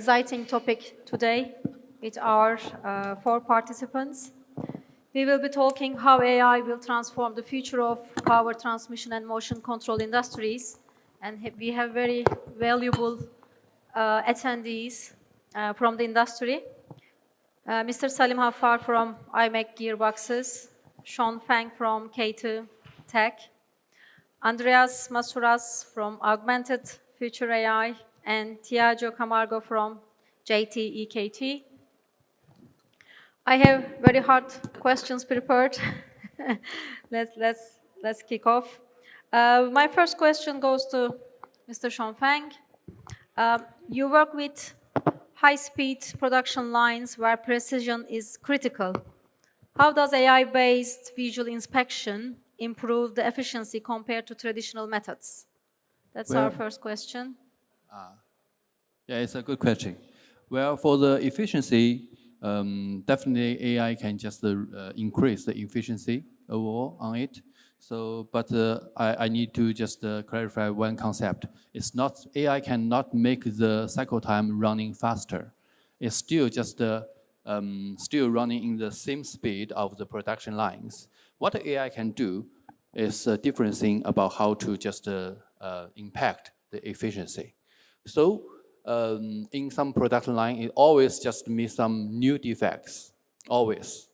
exciting topic today with our 4 participants. We will be talking how AI will transform the future of power transmission and motion control industries. And we have very valuable attendees from the industry. Mr. Salim Haffar from IMEC Gearboxes, Sean Fang from K2 Tech, Andreas Masuras from Augmented Future AI, and Tiago Camargo from JTEKT. I have very hard questions prepared. let's kick off. My first question goes to Mr. Sean Fang. You work with high-speed production lines where precision is critical. How does AI-based visual inspection improve the efficiency compared to traditional methods? That's our first question. Yeah, it's a good question. Well, for the efficiency, definitely AI can just increase the efficiency overall on it. So, but I need to just clarify one concept. It's not, AI cannot make the cycle time running faster. It's still just still running in the same speed of the production lines. What AI can do is a different thing about how to just impact the efficiency. So in some production line, it always just meets some new defects, always.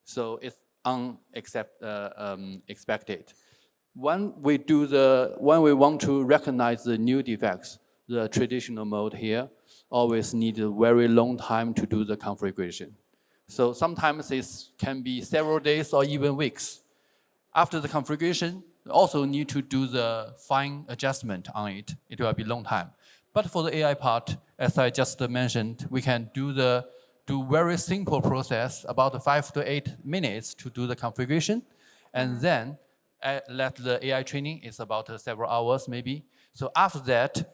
So it's unexpected. When we want to recognize the new defects, the traditional mode here always need a very long time to do the configuration. So sometimes it can be several days or even weeks. After the configuration, also need to do the fine adjustment on it. It will be a long time. But for the AI part, as I just mentioned, we can do very simple process, about 5 to 8 minutes to do the configuration, and then let the AI training is about several hours maybe. So after that,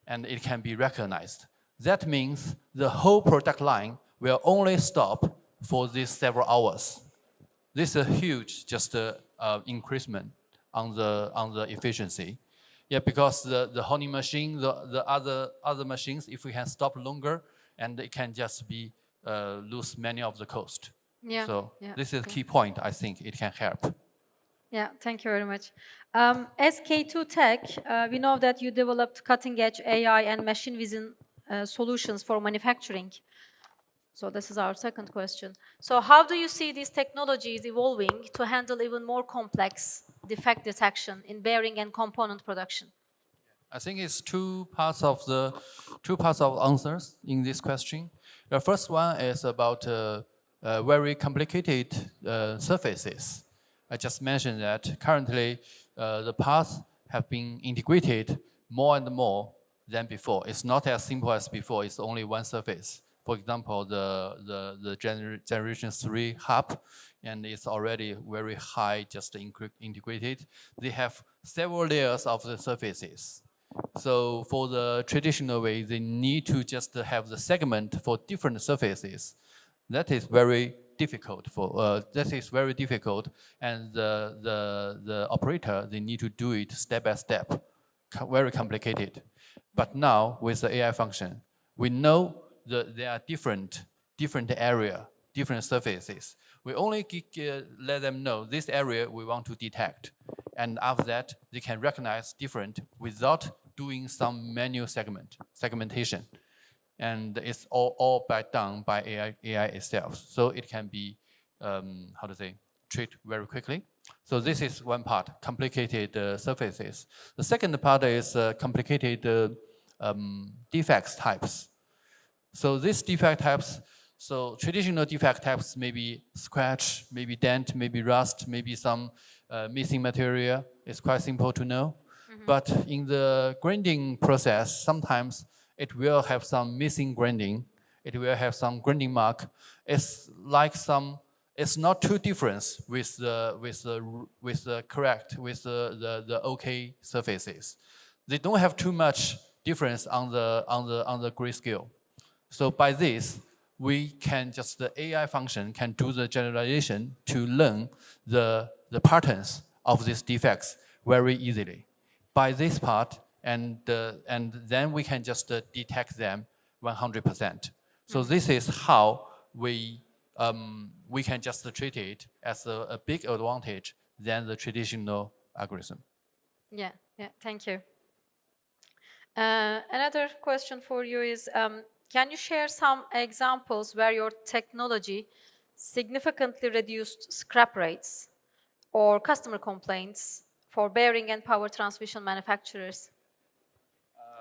and it can be recognized. That means the whole product line will only stop for these several hours. This is a huge just increasement on the efficiency. Yeah, because the honing machine, the other machines, if we can stop longer, and it can just be lose many of the cost. Yeah. So this is a key point. I think it can help. Yeah, thank you very much. As K2 Tech, we know that you developed cutting-edge AI and machine vision solutions for manufacturing. So this is our second question. So how do you see these technologies evolving to handle even more complex defect detection in bearing and component production? I think it's two parts of answers in this question. The first one is about very complicated surfaces. I just mentioned that currently the parts have been integrated more and more than before. It's not as simple as before. It's only one surface. For example, the generation 3 hub, and it's already very high, just integrated. They have several layers of the surfaces. So for the traditional way, they need to just have the segment for different surfaces. That is very difficult and the operator, they need to do it step by step, very complicated. But now with the AI function, we know that there are different area, different surfaces. We only let them know this area we want to detect. And after that, they can recognize different without doing some manual segmentation. And it's all done by AI itself. So it can be, treated very quickly. So this is one part, complicated surfaces. The second part is complicated defects types. So these defect types, so traditional defect types may be scratch, maybe dent, maybe rust, maybe some missing material. It's quite simple to know. But in the grinding process, sometimes it will have some missing grinding. It will have some grinding mark. It's like it's not too different with the OK surfaces. They don't have too much difference on the grayscale. So by this, we can the AI function can do the generalization to learn the patterns of these defects very easily. By this part, and then we can just detect them 100%. So this is how we can just treat it as a big advantage than the traditional algorithm. Yeah, thank you. Another question for you is, can you share some examples where your technology significantly reduced scrap rates or customer complaints for bearing and power transmission manufacturers?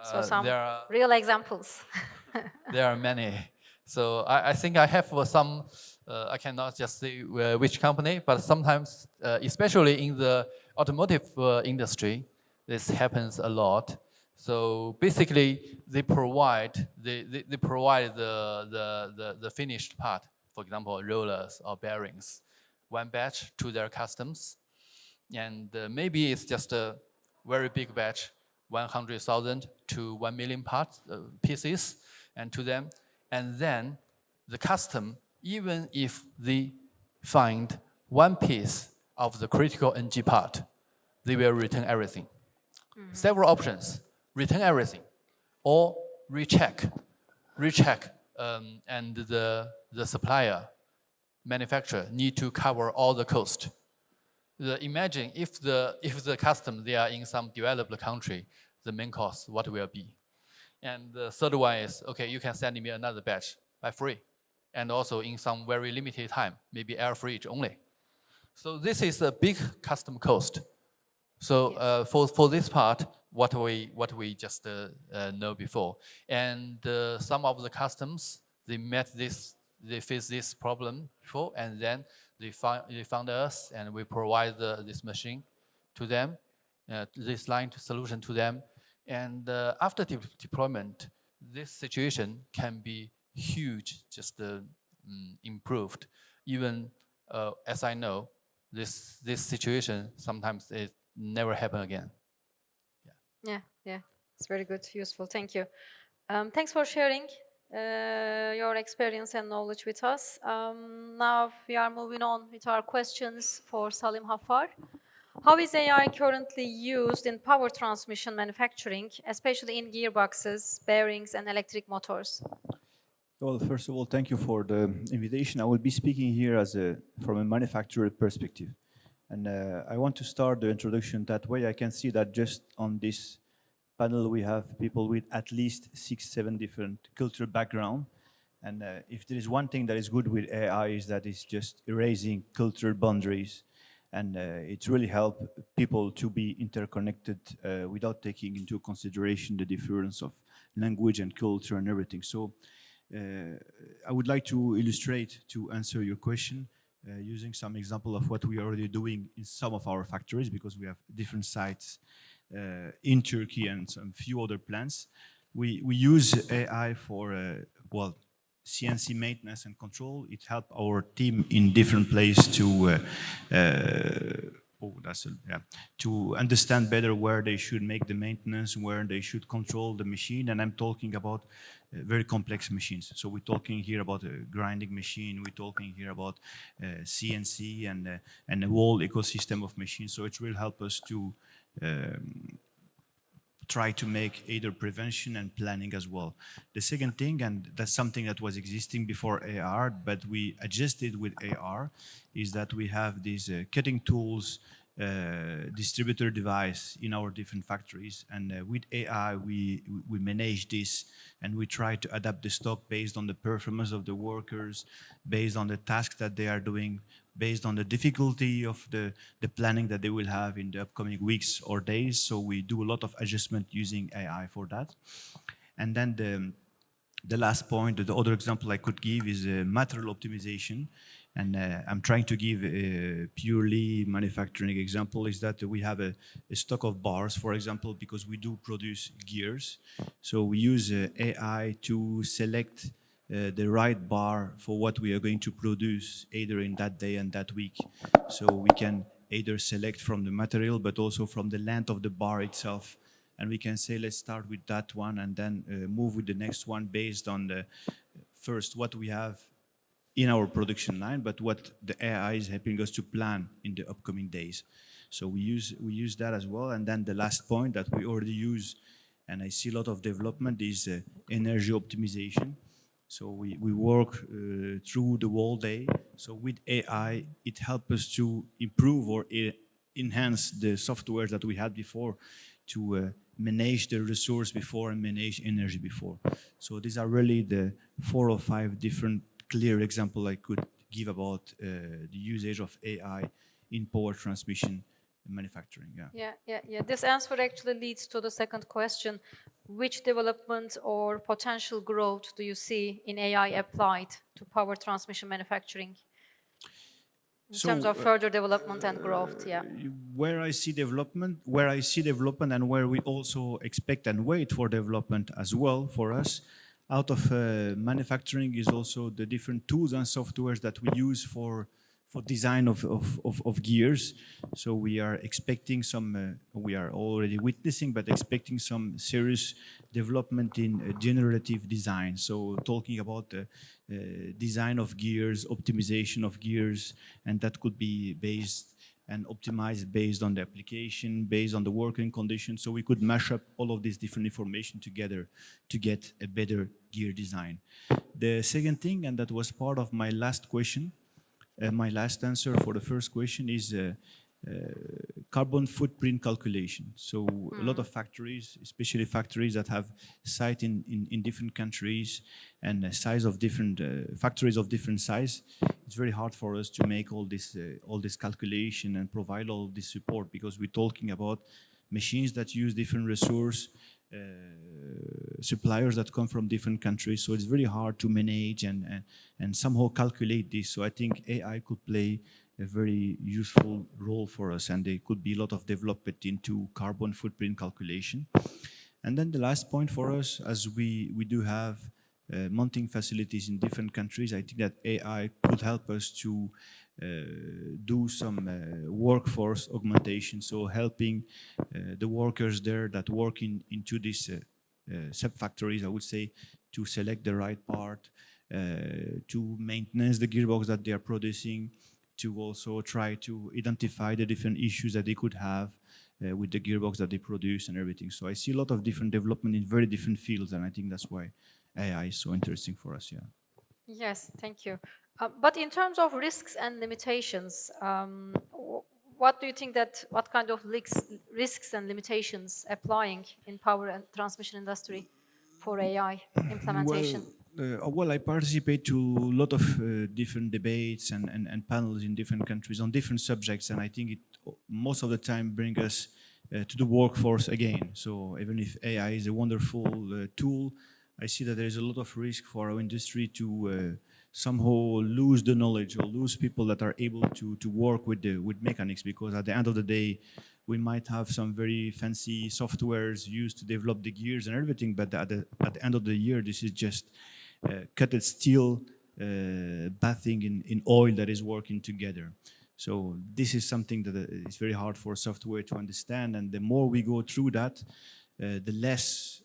So some real examples. There are many. So I think I have some, I cannot just say which company, but sometimes, especially in the automotive industry, this happens a lot. So basically, they provide the finished part, for example, rollers or bearings, one batch to their customers, and maybe it's just a very big batch, 100,000 to 1 million parts pieces, and to them, and then the custom, even if they find one piece of the critical NG part, they will return everything. Several options: return everything, or recheck, and the supplier, manufacturer need to cover all the cost. Imagine if the custom they are in some developed country, the main cost what will be? And the third one is, okay, you can send me another batch by free, and also in some very limited time, maybe air fridge only. So this is a big custom cost. So for this part, what we just know before, and some of the customs they face this problem before, and then they found us, and we provide this machine to them, this line solution to them, and after deployment, this situation can be huge, just improved. Even as I know, this situation sometimes it never happen again. Yeah, it's very good, useful. Thank you. Thanks for sharing your experience and knowledge with us. Now we are moving on with our questions for Salim Hafar. How is AI currently used in power transmission manufacturing, especially in gearboxes, bearings, and electric motors? Well, first of all, thank you for the invitation. I will be speaking here from a manufacturer perspective. And I want to start the introduction that way. I can see that just on this panel, we have people with at least 6-7 different cultural background. And if there is one thing that is good with AI is that it's just erasing cultural boundaries. And it really helps people to be interconnected without taking into consideration the difference of language and culture and everything. So I would like to illustrate, to answer your question, using some example of what we are already doing in some of our factories, because we have different sites in Turkey and some few other plants. We use AI for, well, CNC maintenance and control. It helped our team in different places to understand better where they should make the maintenance, where they should control the machine. And I'm talking about very complex machines. So we're talking here about a grinding machine. We're talking here about CNC and a whole ecosystem of machines. So it will help us to try to make either prevention and planning as well. The second thing, and that's something that was existing before AR, but we adjusted with AR, is that we have these cutting tools, distributor device in our different factories. And with AI, we manage this, and we try to adapt the stock based on the performance of the workers, based on the tasks that they are doing, based on the difficulty of the planning that they will have in the upcoming weeks or days. So we do a lot of adjustment using AI for that. And then the last point, the other example I could give is material optimization. And I'm trying to give a purely manufacturing example, is that we have a stock of bars, for example, because we do produce gears. So we use AI to select the right bar for what we are going to produce either in that day and that week. So we can either select from the material, but also from the length of the bar itself. And we can say, let's start with that one and then move with the next one based on the first what we have in our production line, but what the AI is helping us to plan in the upcoming days. So we use that as well. And then the last point that we already use and I see a lot of development is energy optimization. So we work through the whole day. So with AI, it helps us to improve or enhance the software that we had before to manage the resource before and manage energy before. So these are really the 4 or 5 different clear examples I could give about the usage of AI in power transmission and manufacturing. Yeah. This answer actually leads to the second question. Which development or potential growth do you see in AI applied to power transmission manufacturing? In terms of further development and growth, yeah. Where I see development, and where we also expect and wait for development as well for us, out of manufacturing is also the different tools and softwares that we use for design of gears. So we are expecting some, we are already witnessing, but expecting some serious development in generative design. So talking about the design of gears, optimization of gears, and that could be based and optimized based on the application, based on the working conditions. So we could mash up all of this different information together to get a better gear design. The second thing, and that was part of my last question, my last answer for the first question is carbon footprint calculation. So a lot of factories, especially factories that have site in different countries and size of different factories of different size, it's very hard for us to make all this calculation and provide all this support, because we're talking about machines that use different resource, suppliers that come from different countries. So it's very hard to manage and somehow calculate this. So I think AI could play a very useful role for us, and there could be a lot of development into carbon footprint calculation. And then the last point for us, as we do have mounting facilities in different countries, I think that AI could help us to do some workforce augmentation, so helping the workers there that work into these sub-factories, I would say, to select the right part, to maintenance the gearbox that they are producing, to also try to identify the different issues that they could have with the gearbox that they produce and everything. So I see a lot of different development in very different fields, and I think that's why AI is so interesting for us, yeah. Yes, thank you. But in terms of risks and limitations, what do you think what kind of risks and limitations applying in power and transmission industry for AI implementation? Well, I participate to a lot of different debates and panels in different countries on different subjects, and I think it most of the time brings us to the workforce again. So even if AI is a wonderful tool, I see that there is a lot of risk for our industry to somehow lose the knowledge or lose people that are able to work with mechanics, because at the end of the day, we might have some very fancy softwares used to develop the gears and everything, but at the end of the year, this is just cutted steel bathing in oil that is working together. So this is something that is very hard for software to understand, and the more we go through that, the less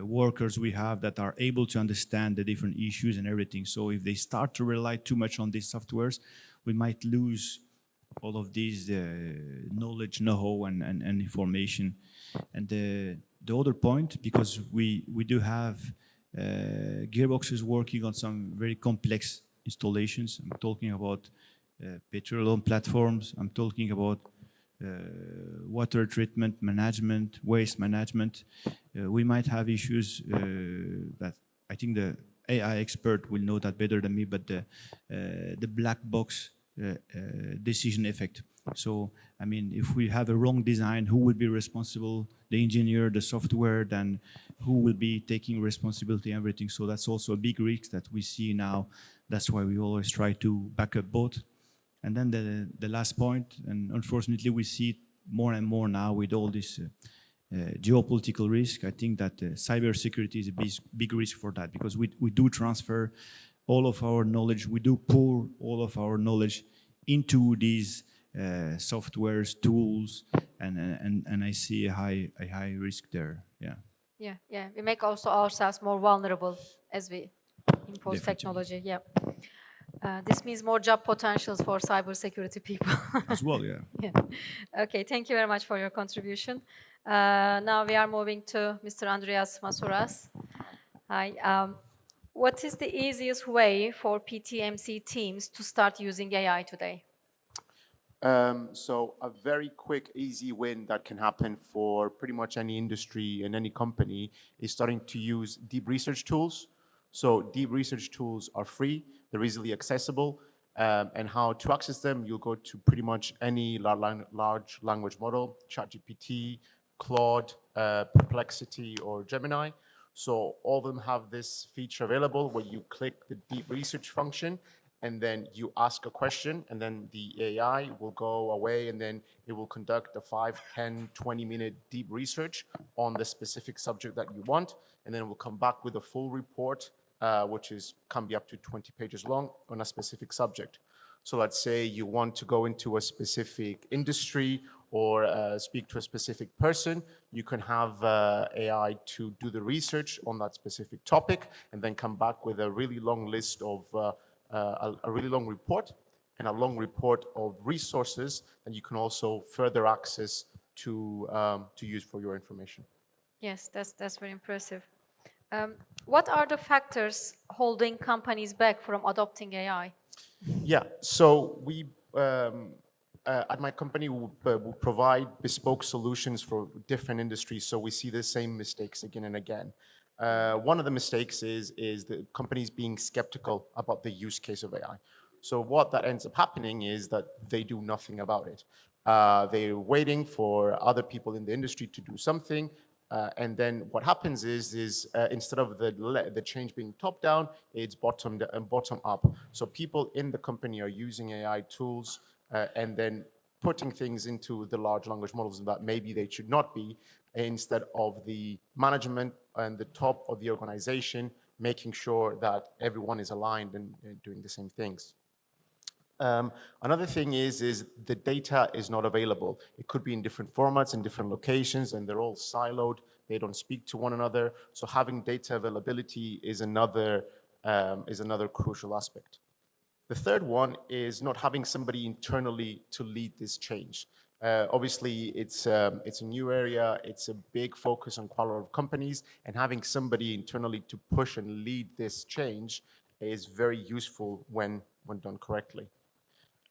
workers we have that are able to understand the different issues and everything. So if they start to rely too much on these softwares, we might lose all of these knowledge, know-how, and information. And the other point, because we do have gearboxes working on some very complex installations. I'm talking about petroleum platforms. I'm talking about water treatment management, waste management. We might have issues that I think the AI expert will know that better than me, but the black box decision effect. So, I mean, if we have a wrong design, who will be responsible? The engineer, the software, then who will be taking responsibility, everything. So that's also a big risk that we see now. That's why we always try to back up both. And then the last point, and unfortunately we see it more and more now with all this geopolitical risk. I think that cybersecurity is a big risk for that, because we do transfer all of our knowledge, we do pour all of our knowledge into these softwares, tools, and I see a high risk there. Yeah. Yeah. We make also ourselves more vulnerable as we impose technology. Yeah. This means more job potentials for cybersecurity people. As well, yeah. Yeah. Okay, thank you very much for your contribution. Now we are moving to Mr. Andreas Masouras. Hi. What is the easiest way for PTMC teams to start using AI today? So a very quick, easy win that can happen for pretty much any industry and any company is starting to use deep research tools. So deep research tools are free, they're easily accessible, and how to access them, you'll go to pretty much any large language model, ChatGPT, Claude, Perplexity, or Gemini. So all of them have this feature available where you click the deep research function and then you ask a question and then the AI will go away and then it will conduct a 5, 10, 20-minute deep research on the specific subject that you want. And then it will come back with a full report, which can be up to 20 pages long on a specific subject. So let's say you want to go into a specific industry or speak to a specific person, you can have AI to do the research on that specific topic and then come back with a really long list of a really long report and a long report of resources that you can also further access to use for your information. Yes, that's very impressive. What are the factors holding companies back from adopting AI? Yeah, so we at my company will provide bespoke solutions for different industries. So we see the same mistakes again and again. One of the mistakes is the companies being skeptical about the use case of AI. So what that ends up happening is that they do nothing about it. They're waiting for other people in the industry to do something. And then what happens is instead of the change being top down, it's bottom up. So people in the company are using AI tools and then putting things into the large language models that maybe they should not be, instead of the management and the top of the organization making sure that everyone is aligned and doing the same things. Another thing is the data is not available. It could be in different formats, in different locations, and they're all siloed. They don't speak to one another. So having data availability is another crucial aspect. The third one is not having somebody internally to lead this change. Obviously, it's a new area. It's a big focus on quite a lot of companies, and having somebody internally to push and lead this change is very useful when done correctly.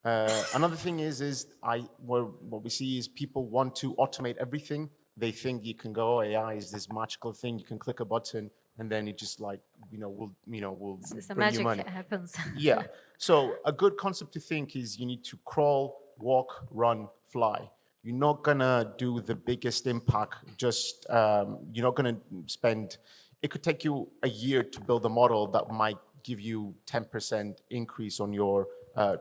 Another thing is what we see is people want to automate everything. They think you can go, AI is this magical thing. You can click a button, and then it just will It's the bring you magic money. happens. Yeah. So a good concept to think is you need to crawl, walk, run, fly. You're not gonna do the biggest impact. You're not gonna spend. It could take you a year to build a model that might give you 10% increase on your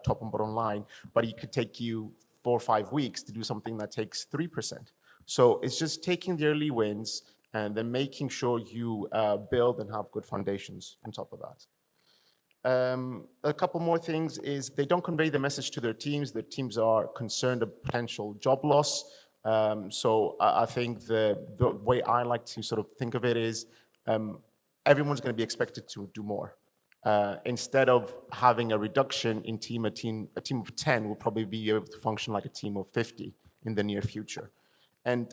top and bottom line, but it could take you 4 or 5 weeks to do something that takes 3%. So it's just taking the early wins and then making sure you build and have good foundations on top of that. A couple more things is they don't convey the message to their teams. Their teams are concerned of potential job loss. So I think the way I like to sort of think of it is everyone's going to be expected to do more. Instead of having a reduction in a team of 10 will probably be able to function like a team of 50 in the near future. And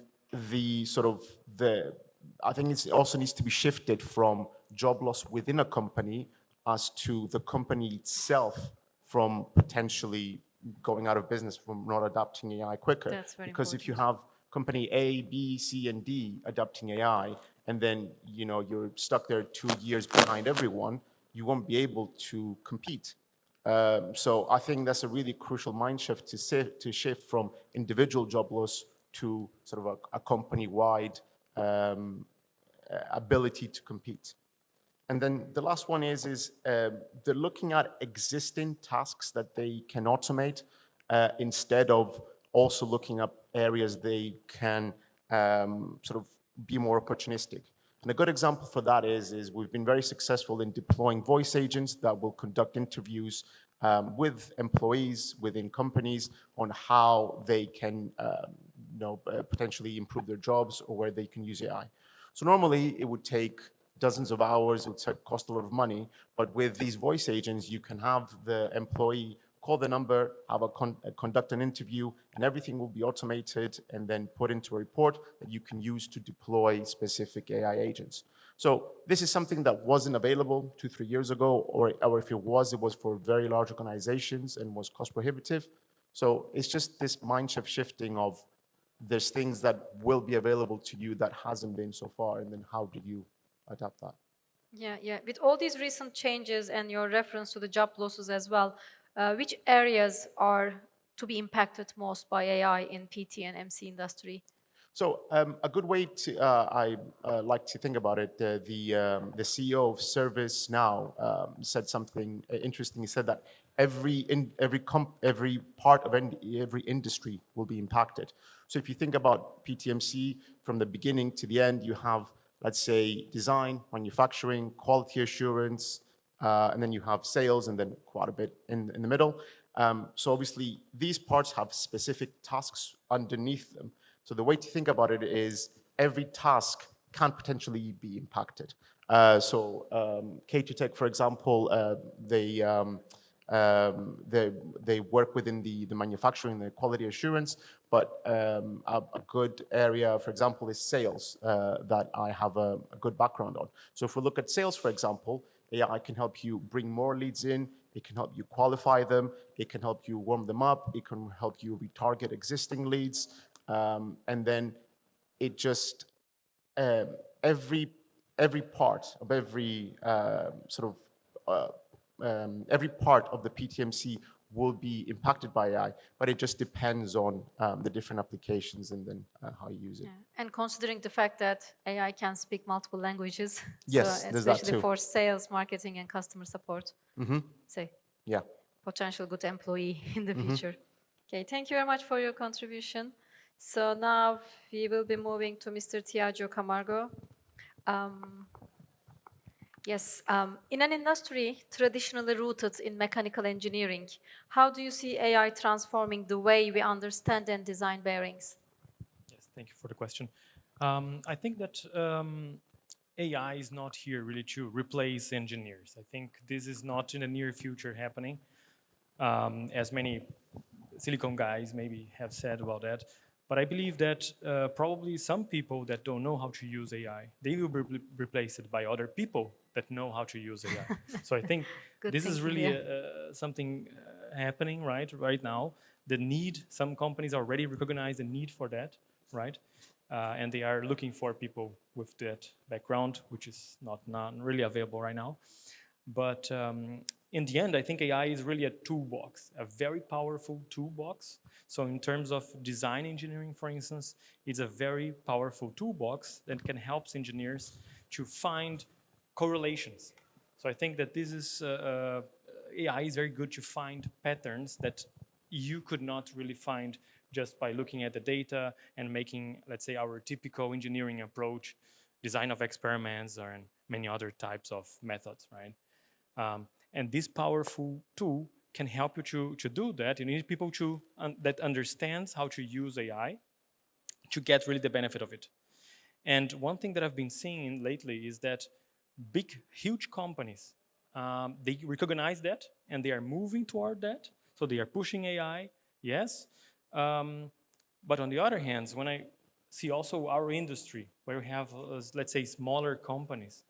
I think it also needs to be shifted from job loss within a company as to the company itself from potentially going out of business from not adopting AI quicker. That's very because important. if you have company A, B, C, and D adopting AI, and then you're stuck there 2 years behind everyone, you won't be able to compete. So I think that's a really crucial mind shift to shift from individual job loss to sort of a company-wide ability to compete. And then the last one is they're looking at existing tasks that they can automate instead of also looking at areas they can sort of be more opportunistic. And a good example for that is we've been very successful in deploying voice agents that will conduct interviews with employees within companies on how they can potentially improve their jobs or where they can use AI. So normally it would take dozens of hours, it would cost a lot of money, but with these voice agents, you can have the employee call the number, have conduct an interview, and everything will be automated and then put into a report that you can use to deploy specific AI agents. So this is something that wasn't available 2-3 years ago, or if it was for very large organizations and was cost prohibitive. So it's just this mind shift shifting of there's things that will be available to you that hasn't been so far, and then how do you adapt that? Yeah. With all these recent changes and your reference to the job losses as well, which areas are to be impacted most by AI in PT and MC industry? So a good way to I like to think about it. The CEO of ServiceNow said something interesting. He said that every part of every industry will be impacted. So if you think about PTMC from the beginning to the end, you have, let's say, design, manufacturing, quality assurance, and then you have sales, and then quite a bit in the middle. So obviously, these parts have specific tasks underneath them. So the way to think about it is every task can potentially be impacted. K2Tech, for example, they work within the manufacturing, the quality assurance, but a good area, for example, is sales that I have a good background on. So if we look at sales, for example, AI can help you bring more leads in, it can help you qualify them, it can help you warm them up, it can help you retarget existing leads, and then it just, every part of every every part of the PTMC will be impacted by AI, but it just depends on the different applications and then how you use it. Yeah. And considering the fact that AI can speak multiple languages, Yes, so there's that especially too. for sales, marketing, and customer support, say, Yeah. potential good employee in the future. Okay, thank you very much for your contribution. So now we will be moving to Mr. Tiago Camargo. In an industry traditionally rooted in mechanical engineering, how do you see AI transforming the way we understand and design bearings? Yes, thank you for the question. I think that AI is not here really to replace engineers. I think this is not in the near future happening, as many Silicon guys maybe have said about that. But I believe that probably some people that don't know how to use AI, they will be replaced by other people that know how to use AI. So I think this is really something happening right now. The need, some companies already recognize the need for that, right? And they are looking for people with that background, which is not really available right now. But in the end, I think AI is really a toolbox, a very powerful toolbox. So in terms of design engineering, for instance, it's a very powerful toolbox that can help engineers to find correlations. So I think that this is, AI is very good to find patterns that you could not really find just by looking at the data and making, let's say, our typical engineering approach, design of experiments, or many other types of methods, right? And this powerful tool can help you to do that. You need people that understands how to use AI to get really the benefit of it. And one thing that I've been seeing lately is that huge companies, they recognize that and they are moving toward that. So they are pushing AI, yes. But on the other hand, when I see also our industry, where we have, let's say, smaller companies,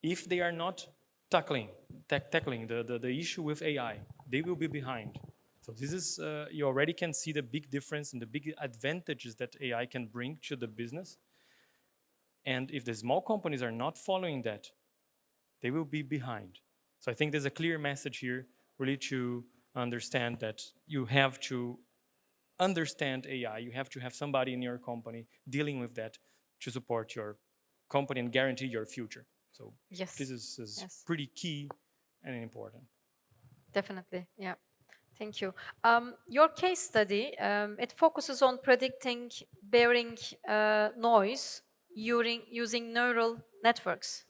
if they are not tackling the issue with AI, they will be behind. So this is, you already can see the big difference and the big advantages that AI can bring to the business. And if the small companies are not following that, they will be behind. So I think there's a clear message here, really to understand that you have to understand AI. You have to have somebody in your company dealing with that to support your company and guarantee your future. So yes. This is pretty key and important. Definitely, yeah. Thank you. Your case study, it focuses on predicting bearing noise using neural networks.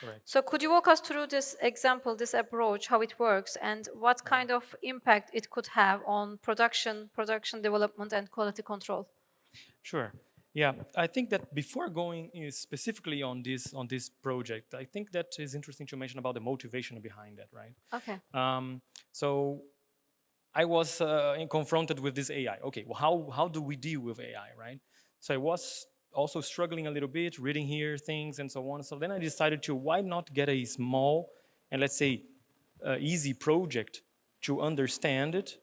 Correct. So could you walk us through this example, this approach, how it works, and what kind of impact it could have on production development, and quality control? Sure. Yeah, I think that before going specifically on this project, I think that is interesting to mention about the motivation behind that, right? Okay. So I was confronted with this AI. Okay, well, how do we deal with AI, right? So I was also struggling a little bit, reading here things and so on. So then I decided to why not get a small and let's say easy project to understand it,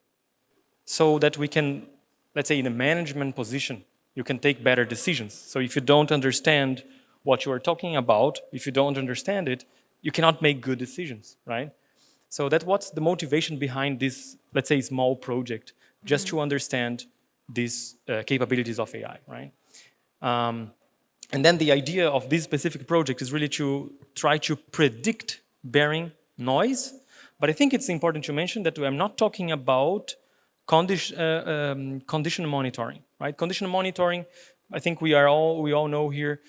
so that we can, let's say, in a management position, you can take better decisions. So if you don't understand what you are talking about, if you don't understand it, you cannot make good decisions, right? So that's what's the motivation behind this, let's say, small project, just to understand these capabilities of AI, right? And then the idea of this specific project is really to try to predict bearing noise. But I think it's important to mention that I'm not talking about condition monitoring, right? Condition monitoring, I think we all know here,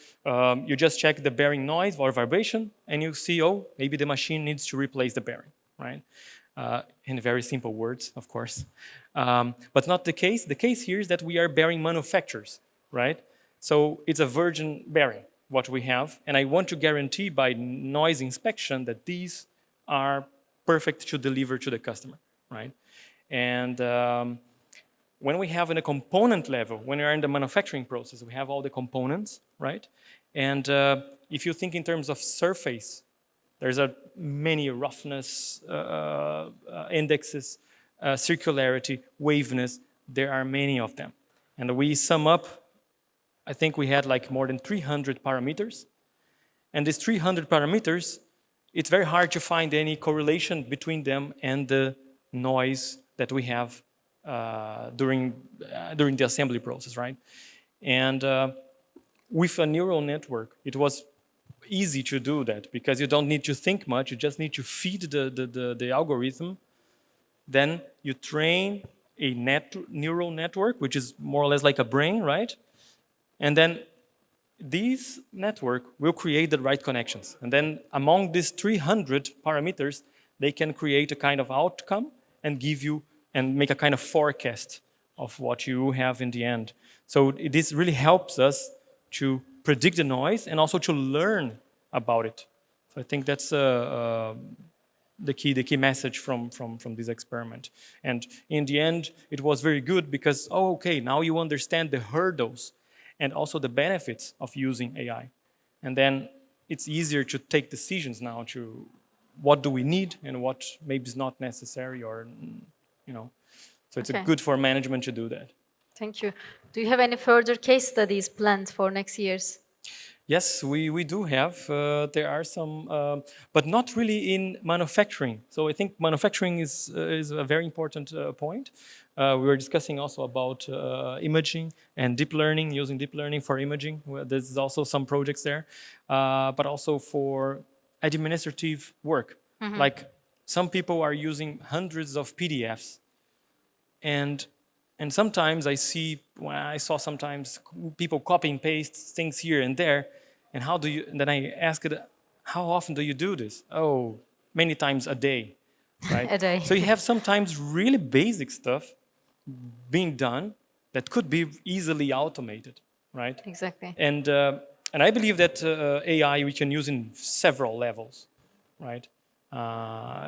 you just check the bearing noise or vibration and you see, oh, maybe the machine needs to replace the bearing, right? In very simple words, of course. But not the case. The case here is that we are bearing manufacturers, right? So it's a virgin bearing, what we have. And I want to guarantee by noise inspection that these are perfect to deliver to the customer, right? And when we have in a component level, when we are in the manufacturing process, we have all the components, right? And if you think in terms of surface, there's many roughness indexes, circularity, waviness. There are many of them. And we sum up, I think we had like more than 300 parameters. And these 300 parameters, it's very hard to find any correlation between them and the noise that we have during the assembly process, right? And with a neural network, it was easy to do that because you don't need to think much. You just need to feed the algorithm. Then you train a neural network, which is more or less like a brain, right? And then this network will create the right connections. And then among these 300 parameters, they can create a kind of outcome and give you and make a kind of forecast of what you have in the end. So this really helps us to predict the noise and also to learn about it. So I think that's the key message from this experiment. And in the end, it was very good because, oh, okay, now you understand the hurdles and also the benefits of using AI. And then it's easier to take decisions now to what do we need and what maybe is not necessary, or, you know. So it's good for management to do that. Thank you. Do you have any further case studies planned for next years? Yes, we do have. There are some, but not really in manufacturing. So I think manufacturing is a very important point. We were discussing also about imaging and deep learning, using deep learning for imaging. There's also some projects there, but also for administrative work. Like some people are using hundreds of PDFs, and sometimes I saw sometimes people copy and paste things here and there. And how do you? And then I ask it, how often do you do this? Oh, many times a day, right? A day. So you have sometimes really basic stuff being done that could be easily automated, right? Exactly. And I believe that AI we can use in several levels, right?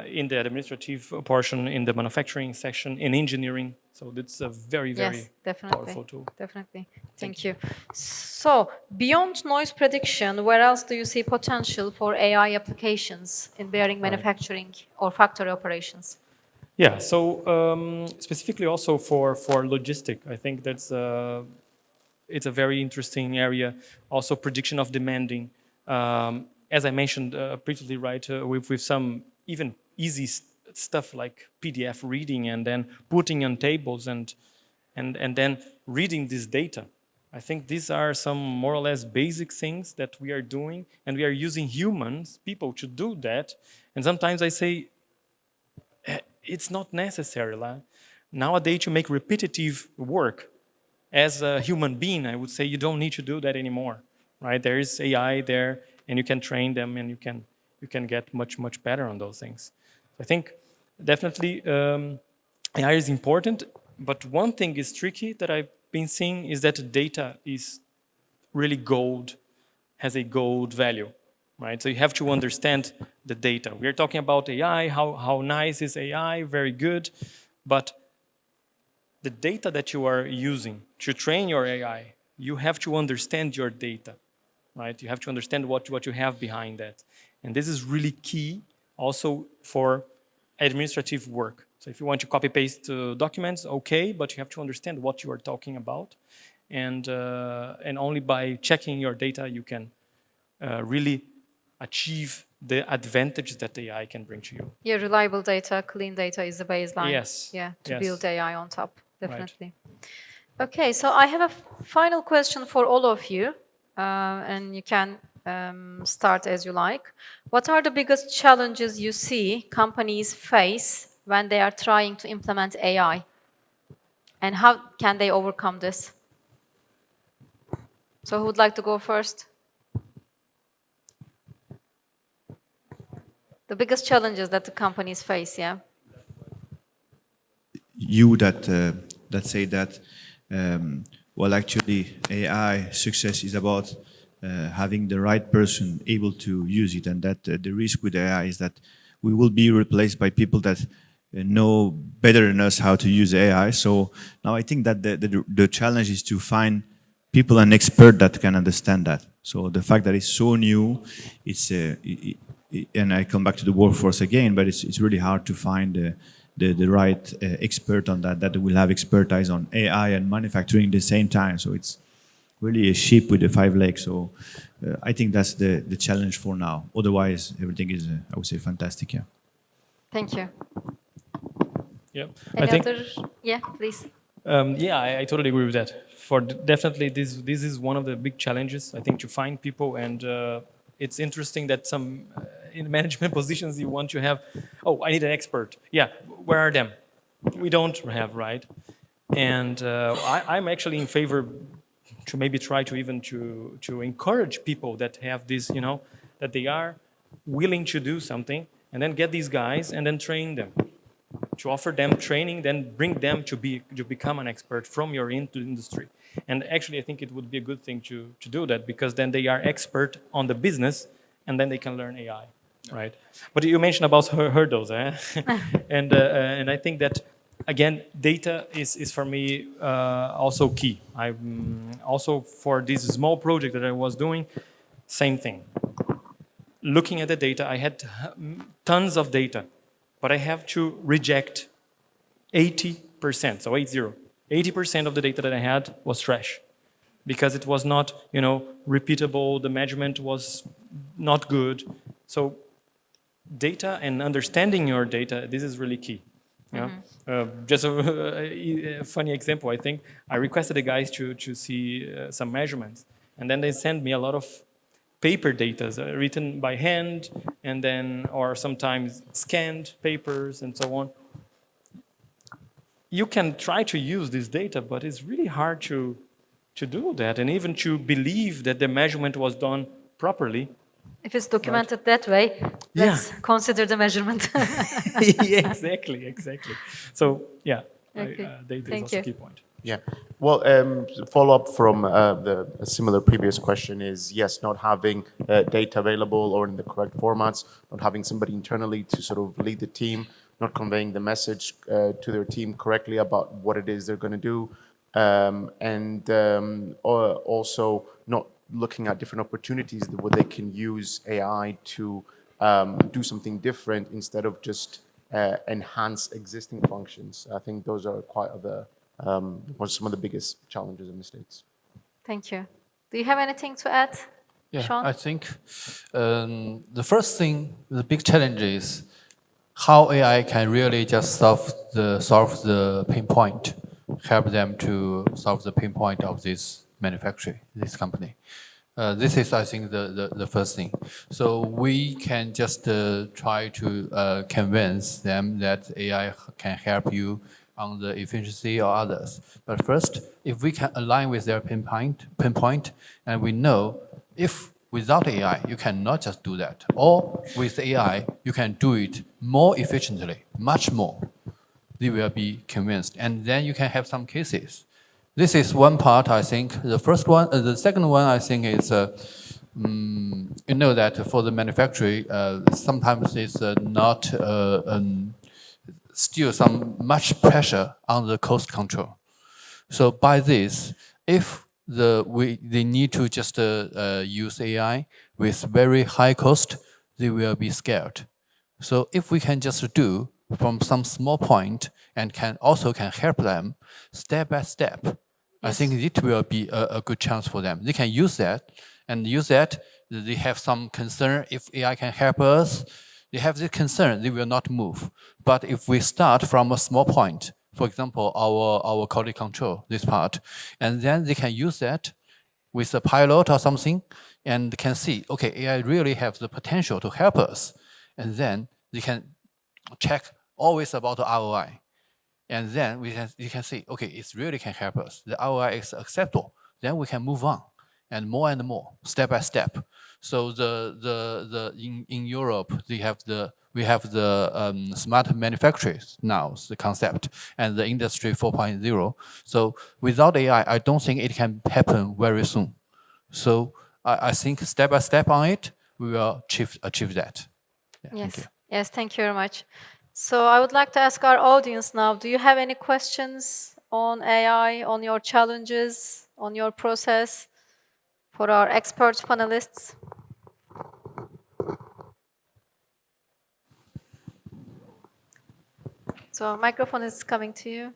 In the administrative portion, in the manufacturing section, in engineering. So that's a very, very powerful tool. Definitely. Thank you. So beyond noise prediction, where else do you see potential for AI applications in bearing manufacturing or factory operations? Yeah, so specifically also for logistic, I think that's it's a very interesting area. Also prediction of demanding. As I mentioned previously, right, with some even easy stuff like PDF reading and then putting on tables and then reading this data. I think these are some more or less basic things that we are doing, and we are using people to do that. And sometimes I say, it's not necessary. Nowadays, to make repetitive work as a human being, I would say you don't need to do that anymore, right? There is AI there, and you can train them, and you can get much better on those things. So I think definitely AI is important, but one thing is tricky that I've been seeing is that data is really has a gold value, right? So you have to understand the data. We are talking about AI, how nice is AI, very good, but the data that you are using to train your AI, you have to understand your data, right? You have to understand what you have behind that. And this is really key also for administrative work. So if you want to copy paste documents, okay, but you have to understand what you are talking about. And only by checking your data, you can really achieve the advantage that AI can bring to you. Yeah, reliable data, clean data is the baseline. Yes. Yeah, to Yes. build AI on top, definitely. Okay, so I have a final question for all of you, and you can start as you like. What are the biggest challenges you see companies face when they are trying to implement AI? And how can they overcome this? So who would like to go first? The biggest challenges that the companies face, yeah? You that say that, well, actually, AI success is about having the right person able to use it, and that the risk with AI is that we will be replaced by people that know better than us how to use AI. So now I think that the challenge is to find people and experts that can understand that. So the fact that it's so new, it's and I come back to the workforce again, but it's really hard to find the right expert on that will have expertise on AI and manufacturing at the same time. So it's really a ship with the 5 legs. So I think that's the challenge for now. Otherwise, everything is, I would say, fantastic. Yeah. Thank you. Yeah. Any I think, other? Yeah, please. yeah, I totally agree with that. For definitely, this is one of the big challenges. I think to find people, and it's interesting that some in management positions you want to have. Oh, I need an expert. Yeah, where are them? We don't have, right? And I'm actually in favor to maybe try to even to encourage people that have this, you know, that they are willing to do something, and then get these guys and then train them. To offer them training, then bring them to become an expert from your industry. And actually, I think it would be a good thing to do that, because then they are expert on the business, and then they can learn AI, right? But you mentioned about hurdles, eh? And I think that again, data is for me also key. I'm also for this small project that I was doing, same thing. Looking at the data, I had tons of data, but I have to reject 80%, so 80% of the data that I had was trash, because it was not, you know, repeatable, the measurement was not good. So data and understanding your data, this is really key. Yeah. Just a funny example, I think I requested the guys to see some measurements, and then they send me a lot of paper data written by hand, and then, or sometimes scanned papers and so on. You can try to use this data, but it's really hard to do that, and even to believe that the measurement was done properly. If it's documented that way, let's consider the measurement. Yeah, exactly. So yeah, Okay. data is Thank also you. a key point. Yeah. Well, follow up from a similar previous question is, yes, not having data available or in the correct formats, not having somebody internally to sort of lead the team, not conveying the message to their team correctly about what it is they're going to do, and also not looking at different opportunities where they can use AI to do something different instead of just enhance existing functions. I think those are quite some of the biggest challenges and mistakes. Thank you. Do you have anything to add, Yeah, Sean? I think the first thing, the big challenge is how AI can really just solve the pain point, help them to solve the pain point of this manufacturing, this company. This is, I think, the first thing. So we can just try to convince them that AI can help you on the efficiency or others. But first, if we can align with their pinpoint, and we know if without AI, you cannot just do that. Or with AI, you can do it more efficiently, much more. They will be convinced. And then you can have some cases. This is one part, I think. The first one, the second one, I think is, you know that for the manufacturing, sometimes it's not still some much pressure on the cost control. So by this, if they need to just use AI with very high cost, they will be scared. So if we can just do from some small point and can help them step by step, I think it will be a good chance for them. They can use that and use that. They have some concern if AI can help us. They have the concern, they will not move. But if we start from a small point, for example, our quality control, this part, and then they can use that with a pilot or something and can see, okay, AI really has the potential to help us. And then they can check always about the ROI. And then you can see, okay, it really can help us. The ROI is acceptable. Then we can move on and more, step by step. So in Europe, we have the smart manufacturers now, the concept, and the industry 4.0. So without AI, I don't think it can happen very soon. So I think step by step on it, we will achieve that. Yeah, Yes. thank you. Yes, thank you very much. So I would like to ask our audience now, do you have any questions on AI, on your challenges, on your process for our expert panelists? So microphone is coming to you.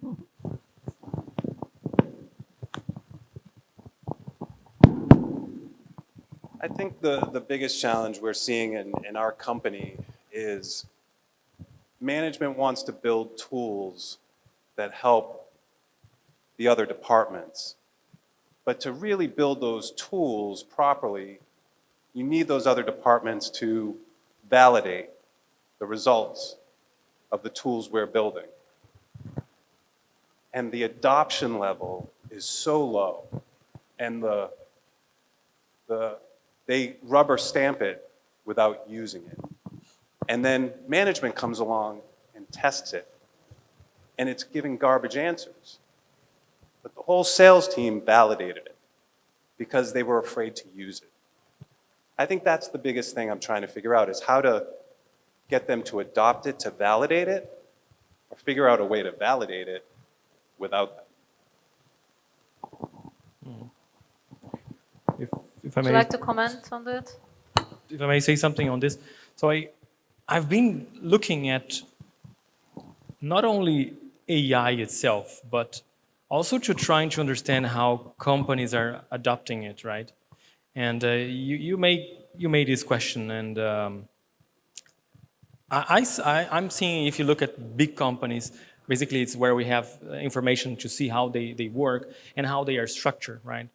I think the biggest challenge we're seeing in our company is management wants to build tools that help the other departments. But to really build those tools properly, you need those other departments to validate the results of the tools we're building. And the adoption level is so low, and they rubber stamp it without using it. And then management comes along and tests it, and it's giving garbage answers. But the whole sales team validated it because they were afraid to use it. I think that's the biggest thing I'm trying to figure out, is how to get them to adopt it, to validate it, or figure out a way to validate it without them. If I Would may, you like to comment on that? if I may say something on this. So I've been looking at not only AI itself, but also to trying to understand how companies are adopting it, right? And you made this question, and I'm seeing, if you look at big companies, basically it's where we have information to see how they work and how they are structured, right?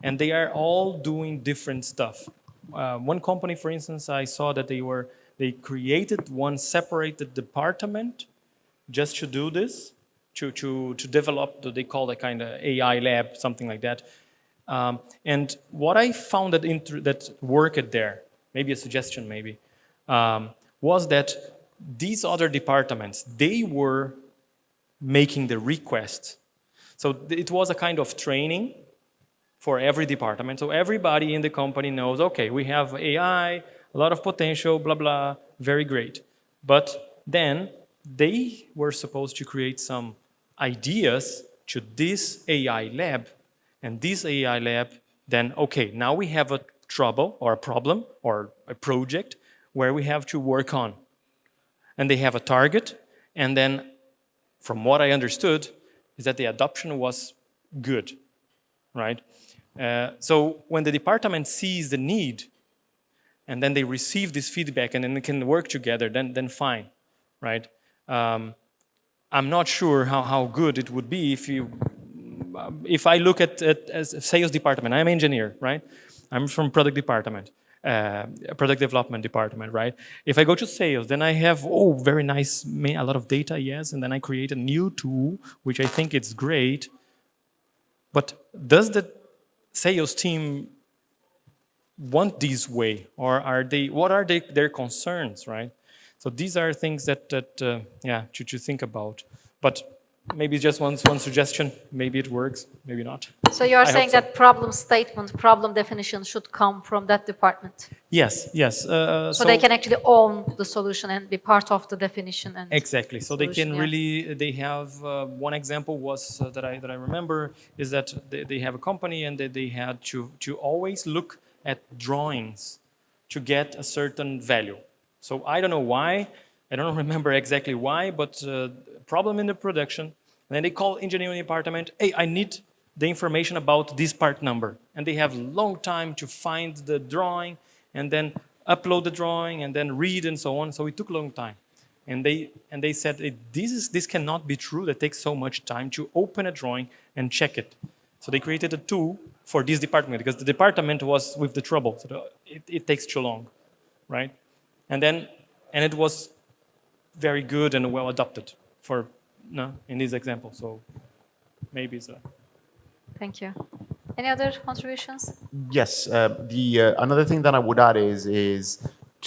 And they are all doing different stuff. One company, for instance, I saw that they created one separated department just to do this, to develop, they call it kind of AI lab, something like that. And what I found that worked there, maybe a suggestion maybe, was that these other departments, they were making the request. So it was a kind of training for every department. So everybody in the company knows, okay, we have AI, a lot of potential, blah, blah, very great. But then they were supposed to create some ideas to this AI lab. And this AI lab, then, okay, now we have a trouble or a problem or a project where we have to work on. And they have a target. And then, from what I understood, is that the adoption was good, right? So when the department sees the need, and then they receive this feedback, and then they can work together, then fine, right? I'm not sure how good it would be if I look at as a sales department. I'm an engineer, right? I'm from product department, product development department, right? If I go to sales, then I have, very nice, a lot of data, yes, and then I create a new tool, which I think it's great. But does the sales team want this way, or what are their concerns, right? So these are things that to think about. But maybe just one suggestion. Maybe it works, maybe not. So you are I saying hope so. that problem statement, problem definition should come from that department. Yes, yes. So they can actually own the solution and be part of the definition and Exactly. So they solution, can yeah. really. They have one example was that I remember is that they have a company and they had to always look at drawings to get a certain value. So I don't know why. I don't remember exactly why, but problem in the production. And then they call engineering department. Hey, I need the information about this part number, and they have long time to find the drawing and then upload the drawing and then read and so on. So it took a long time. And they said, "Hey, this cannot be true. That takes so much time to open a drawing and check it." So they created a tool for this department because the department was with the trouble. So it takes too long, right? And it was very good and well adopted for in this example. So maybe it's a. Thank you. Any other contributions? Yes, another thing that I would add is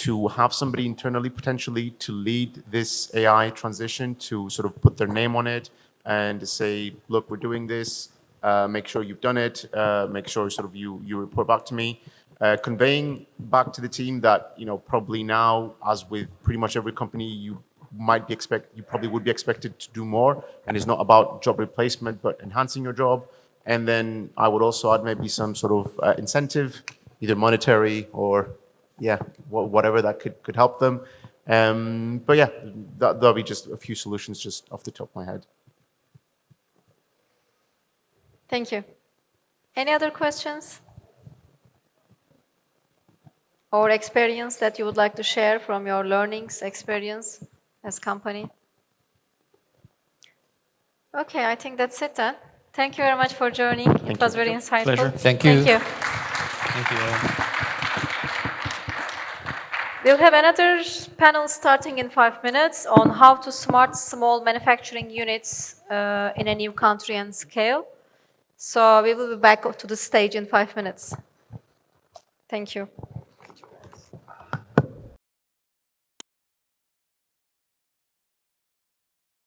to have somebody internally potentially to lead this AI transition, to sort of put their name on it and to say, look, we're doing this, make sure you've done it, make sure sort of you report back to me. Conveying back to the team that, probably now, as with pretty much every company, you probably would be expected to do more, and it's not about job replacement, but enhancing your job. And then I would also add maybe some sort of incentive, either monetary or, whatever that could help them. But yeah, that'll be just a few solutions just off the top of my head. Thank you. Any other questions? Or experience that you would like to share from your learnings experience as company? Okay, I think that's it then. Thank you very much for joining. It was very insightful. Pleasure. Thank you. Thank you. Thank you. We'll have another panel starting in 5 minutes on how to smart small manufacturing units in a new country and scale. So we will be back to the stage in 5 minutes. Thank you.